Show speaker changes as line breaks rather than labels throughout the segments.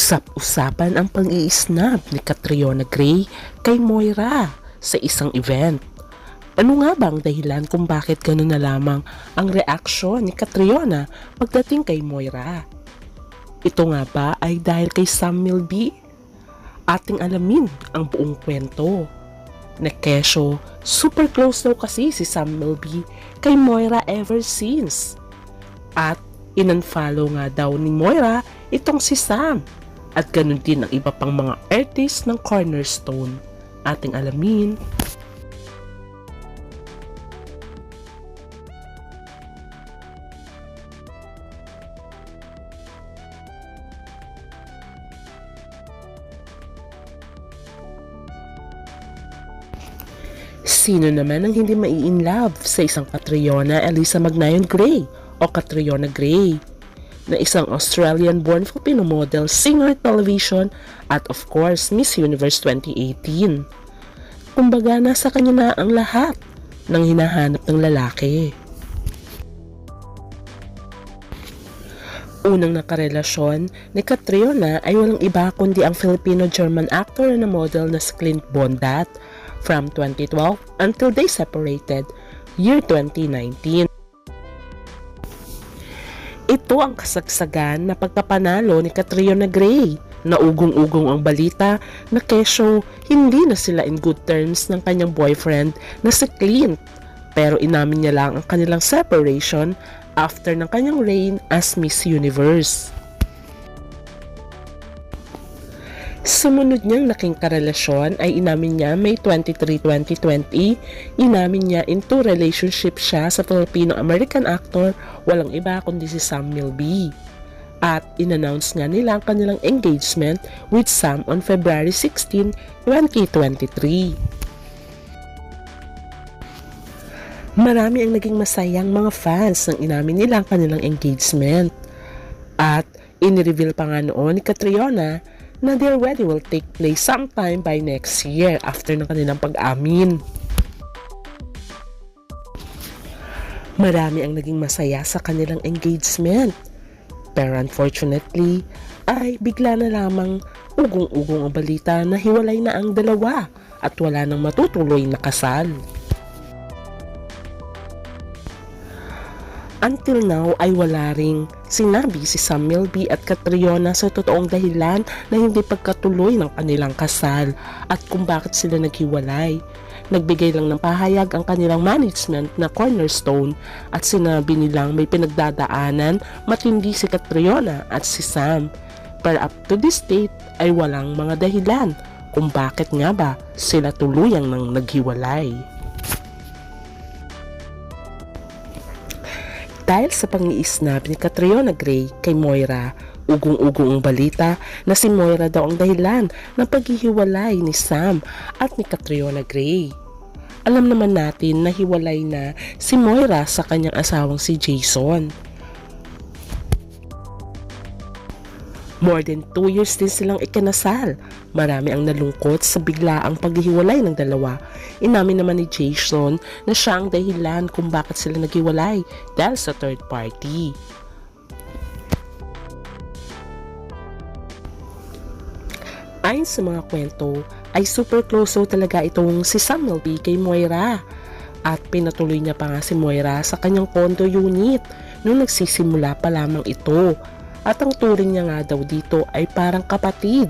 Usap-usapan ang pang-i-snub ni Catriona Gray kay Moira sa isang event. Ano nga ba ang dahilan kung bakit gano'n na lamang ang reaksyon ni Catriona pagdating kay Moira? Ito nga ba ay dahil kay Sam Milby? Ating alamin ang buong kwento. Na kesyo, super close daw kasi si Sam Milby kay Moira ever since. At in-unfollow nga daw ni Moira itong si Sam. At ganun din ang iba pang mga artist ng Cornerstone. Ating alamin. Sino naman ang hindi mai-inlove sa isang Catriona Elisa Magnayon Gray o Catriona Gray? Na isang Australian-born Filipino model, singer, television, at of course, Miss Universe 2018. Kumbaga, nasa kanya na ang lahat ng hinahanap ng lalaki. Unang nakarelasyon ni Catriona ay walang iba kundi ang Filipino-German actor na model na si Clint Bondat from 2012 until they separated year 2019. Ito ang kasagsagan na pagpapanalo ni Catriona Gray na ugong-ugong ang balita na kesyo hindi na sila in good terms ng kanyang boyfriend na si Clint, pero inamin niya lang ang kanilang separation after ng kanyang reign as Miss Universe. Sumunod niyang naking karelasyon ay inamin niya May 23, 2020, inamin niya into relationship siya sa Filipino-American actor walang iba kundi si Sam Milby. At inannounce nga nila ang kanilang engagement with Sam on February 16, 2023. Marami ang naging masayang mga fans nang inamin nila ang kanilang engagement. At inireveal pa nga noon ni Catriona na their wedding will take place sometime by next year after ng kanilang pag-amin. Marami ang naging masaya sa kanilang engagement. Pero unfortunately, ay bigla na lamang ugong-ugong ang balita na hiwalay na ang dalawa at wala nang matutuloy na kasal. Until now ay wala ring sinabi si Sam Milby at Catriona sa totoong dahilan na hindi pagkatuloy ng kanilang kasal at kung bakit sila naghiwalay. Nagbigay lang ng pahayag ang kanilang management na Cornerstone at sinabi nilang may pinagdadaanan matindi si Catriona at si Sam. Pero up to this date ay walang mga dahilan kung bakit nga ba sila tuluyang nang naghiwalay. Dahil sa pang-i-snub ni Catriona Gray kay Moira, ugong-ugong ang balita na si Moira daw ang dahilan ng paghihiwalay ni Sam at ni Catriona Gray. Alam naman natin na hiwalay na si Moira sa kanyang asawang si Jason. More than 2 years din silang ikinasal. Marami ang nalungkot sa biglaang paghihiwalay ng dalawa. Inamin naman ni Jason na siya ang dahilan kung bakit sila naghiwalay dahil sa third party. Ayon sa mga kwento, ay super close talaga itong si Sam Milby kay Moira. At pinatuloy niya pa nga si Moira sa kanyang condo unit nung nagsisimula pa lamang ito. At ang turing niya nga daw dito ay parang kapatid.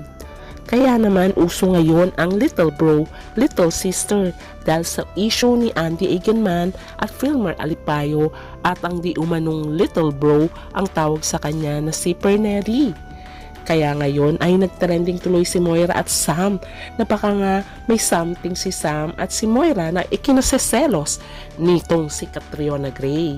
Kaya naman uso ngayon ang little bro, little sister dahil sa issue ni Andy Eigenman at Filmer Alipayo at ang di umanong little bro ang tawag sa kanya na si Perneri. Kaya ngayon ay nagtrending tuloy si Moira at Sam na baka nga may something si Sam at si Moira na ikinaseselos nitong si Catriona Gray.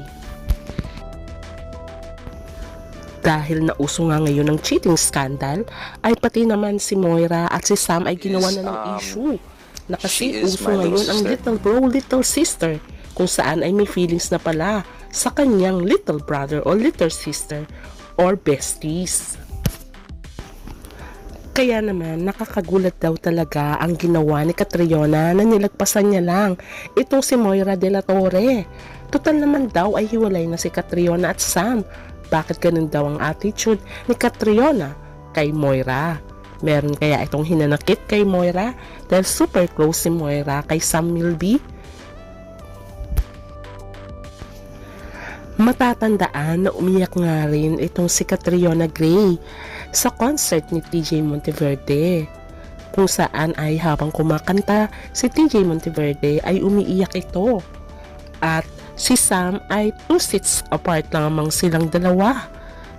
Dahil nauso nga ngayon ng cheating scandal, ay pati naman si Moira at si Sam ay ginawa na ng issue. Na kasi uso ngayon ang little bro, little sister, kung saan ay may feelings na pala sa kanyang little brother or little sister or besties. Kaya naman nakakagulat daw talaga ang ginawa ni Catriona na nilagpasan niya lang itong si Moira de la Torre. Total naman daw ay hiwalay na si Catriona at Sam. Bakit ganun daw ang attitude ni Catriona kay Moira. Meron kaya itong hinanakit kay Moira dahil super close si Moira kay Sam Milby? Matatandaan na umiyak nga rin itong si Catriona Gray sa concert ni TJ Monteverde, kung saan ay habang kumakanta si TJ Monteverde ay umiiyak ito at si Sam ay 2 seats apart lamang silang dalawa.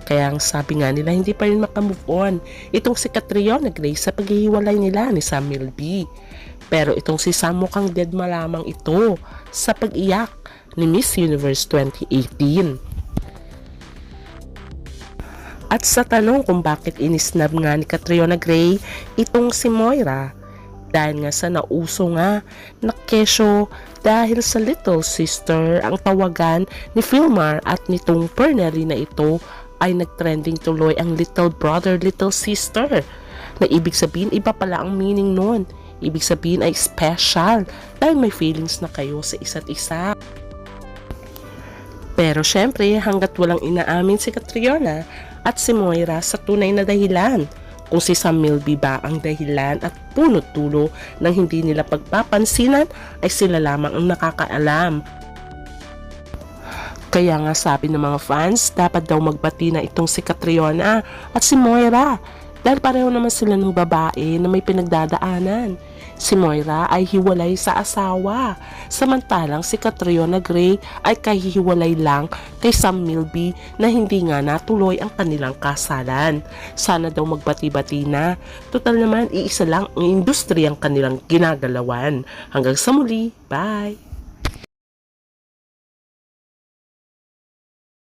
Kaya ang sabi nga nila hindi pa rin makamove on itong si Catriona Gray sa paghihiwalay nila ni Sam Milby. Pero itong si Sam mukhang dead malamang ito sa pag-iyak ni Miss Universe 2018. At sa tanong kung bakit inisnab nga ni Catriona Gray itong si Moira, dahil nga sa nauso nga na kesyo dahil sa little sister ang tawagan ni Filmar at nitong Pernely na ito ay nagtrending tuloy ang little brother, little sister, na ibig sabihin iba pala ang meaning nun. Ibig sabihin ay special dahil may feelings na kayo sa isa't isa. Pero syempre hanggat walang inaamin si Catriona at si Moira sa tunay na dahilan, kung si Sam Milby ba ang dahilan at punot dulo ng hindi nila pagpapansinan, ay sila lamang ang nakakaalam. Kaya nga sabi ng mga fans, dapat daw magbati na itong si Catriona at si Moira dahil pareho naman sila ng babae na may pinagdadaanan. Si Moira ay hiwalay sa asawa, samantalang si Catriona Gray ay kahihiwalay lang kay Sam Milby na hindi nga natuloy ang kanilang kasalan. Sana daw magbati-bati na, total naman iisa lang ang industriyang kanilang ginagalawan. Hanggang sa muli, bye!